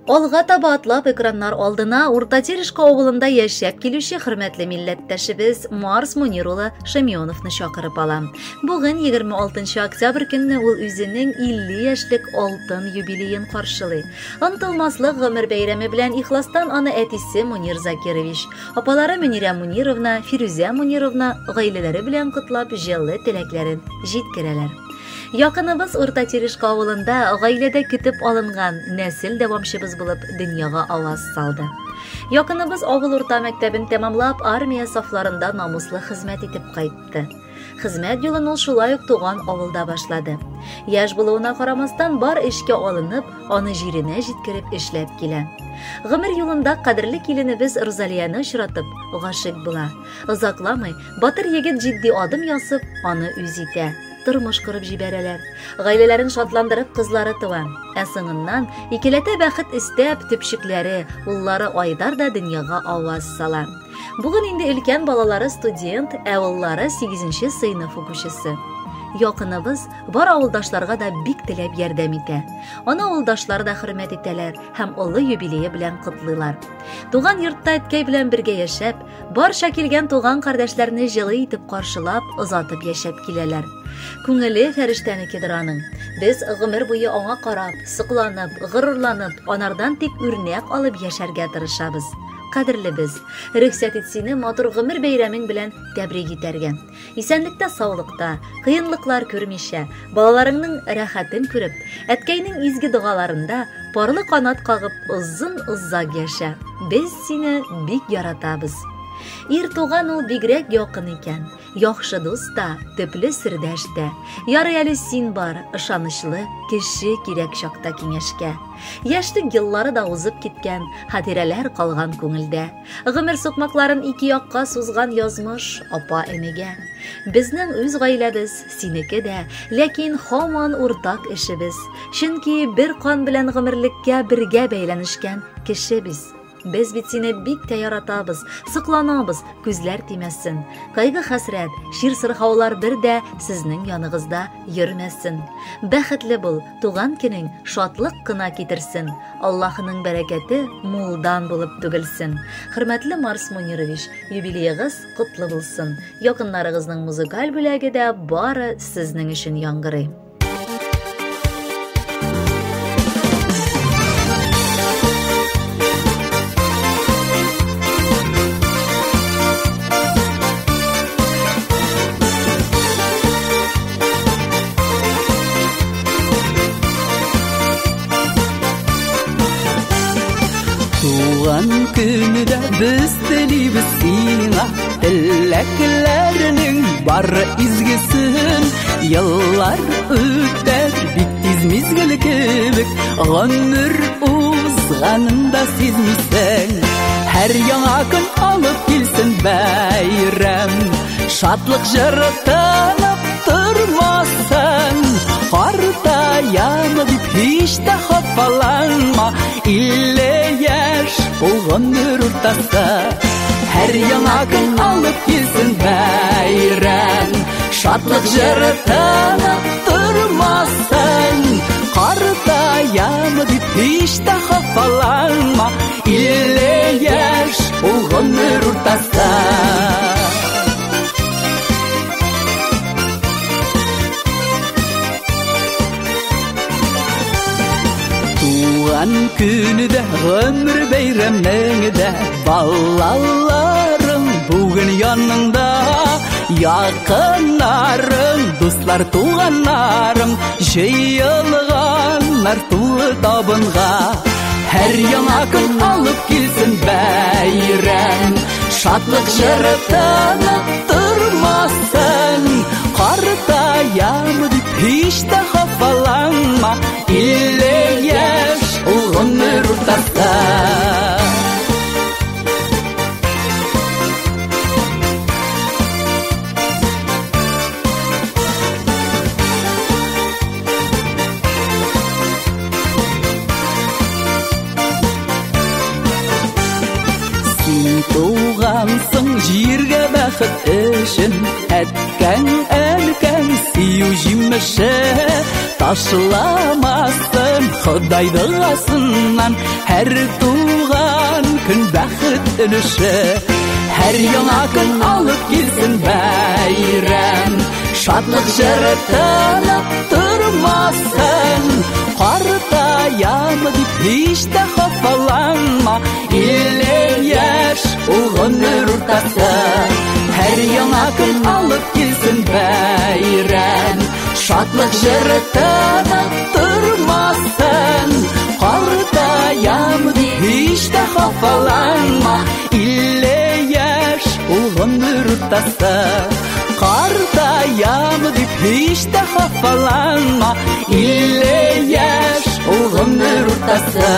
Алга таба атлап экраннар алдына Урта Терешка авылында яшәп килүче хөрмәтле милләттәшебез Марс Мунир улы Шамионовны чакырып алам. Бүген 26 октябрь көнне ул үзенең 50 яшьлек алтын юбилеен каршылый. Онытылмаслык гомер бәйрәме белән ихластан аны әтисе Мунир Закирович, апалары Мөнирә Мунировна, Фирүзә Мунировна гаиләләре белән котлап җылы теләкләрен җиткерәләр. Якыныбыз Урта Терешка авылында гаиләдә көтеп алынган нәсел дәвамчыбыз булып дөньяга аваз салды. Якыныбыз авыл урта мәктәбен тәмамлап, армия сафларында намуслы хезмәт итеп кайтты. Хезмәт юлын ул шулай ук туган авылда башлады. Яшь булуына карамастан бар эшкә алынып, аны җиренә җиткереп эшләп килә. Гомер юлында кадерле киленебез Розалияны очратып, гашык була. Озакламый батыр егет җитди адым ясып, аны үз итә. Тормыш кырып җибәрәләр. Гаиләләрен шатландырып кызлары туа. Соңыннан икеләтә бәхет истәп төпчекләре, уллары Айдар да дөньяга аваз сала. Бүген инде өлкән балалары студент, уллары 8нче сыйныф укучысы. Якыныбыз бар авылдашларга да бик теләп ярдәм итә. Аны авылдашлар да хөрмәт итәләр һәм олы юбилее белән котлыйлар. Туган йортта әткәй белән бергә яшәп, барча килгән туган кардәшләрне җылы итеп каршылап, озатып яшәп киләләр. Күңеле фәрештәнекедер аның. Без гомер буе аңа карап, сокланып, горурланып, анардан тик үрнәк алып яшәргә тырышабыз. Кадерлебез, рөхсәт итсине матур гомер бәйрәмең белән тәбрик итәргә. Исәнлектә, саулыкта, кыенлыклар күрмичә, балаларыңның рәхәтен күреп, әткәйнең изге дугаларында парлы канат кагып озын-озак яшә. Без сине бик яратабыз. Ир туган ул бигрәк якын икән. Яхшы дуста, төпле сердәштә. Ярый әле син бар, ышанычлы кеше кирәк чакта киңәшкә. Яшьлек еллары да узып киткән, хатирәләр калган күңелдә. Гомер сукмакларын ике якка сузган язмыш апа-энегә. Безнең үз гаиләбез, синеке дә, ләкин һаман уртак эшебез. Чөнки бер кан белән гомерлеккә бергә бәйләнешкән кешебез. Без бит сине бик тә яратабыз, сокланабыз, күзләр тимәсен. Кайгы хәсрәт, шир-сырхаулар бер дә сезнең яныгызда йөрмәсен. Бәхетле бул, туган көнең шатлык кына китерсен. Аллаһның бәрәкәте мулдан булып түгелсен. Хөрмәтле Марс Мунирович, юбилеегыз котлы булсын. Якыннарыгызның музыкаль бүләге дә бары сезнең өчен яңгырый. Туган көнедә без телибез сиңа, теләкләрнең бары изгесен. Еллар үтәр бик тиз мизгел кебек, гомер узганын да сизмисең. Һәр яңа көн алып килсен бәйрәм, шатлык җыры тынып тормасын. Картаямы дип һич тә хафаланма, 50 яшь ул гомер уртасы. Һәр яңа көн алып килсен бәйрәм, шатлык җыры тынып тормасын. Картаямы дип һич тә хафаланма, 50 яшь ул гомер уртасы. Туган көнедә, гомер бәйрәмеңдә, балаларың бүген яныңда. Якыннарың, дуслар, туганнарың җыелганнар тулы табынга. Һәр яңа көн алып килсен бәйрәм, шатлык җыры тынып тормасын. Картаямы дип һич тә хафаланма, 50 яшь ул гомер уртасы. Син тугансың җиргә бәхет өчен, әткәң, әлкәң, сөю җимеше. Шашыламасын Құдайды асынан Әр туған күн бәхіт үніші Әр яңа күн алып келсін бәйрәм Шатлық жыры тынып тұрмасын Қартаямы деп ешті қапаланма Илле яш ұғыныр ұртасы Әр яңа күн алып келсін бәйрәм Шатлық жыры тынып тұрмасын Қартаямы деп ешті қапаланма Илле яш ұғыныр ұртасы Қартаямы деп ешті қапаланма Илле яш ұғыныр ұртасы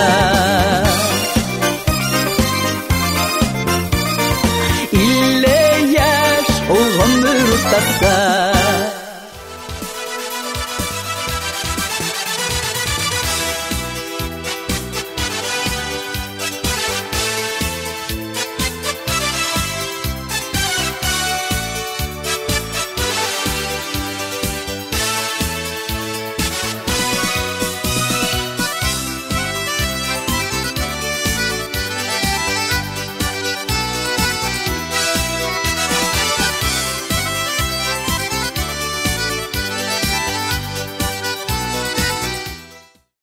Илле яш ұғыныр ұртасы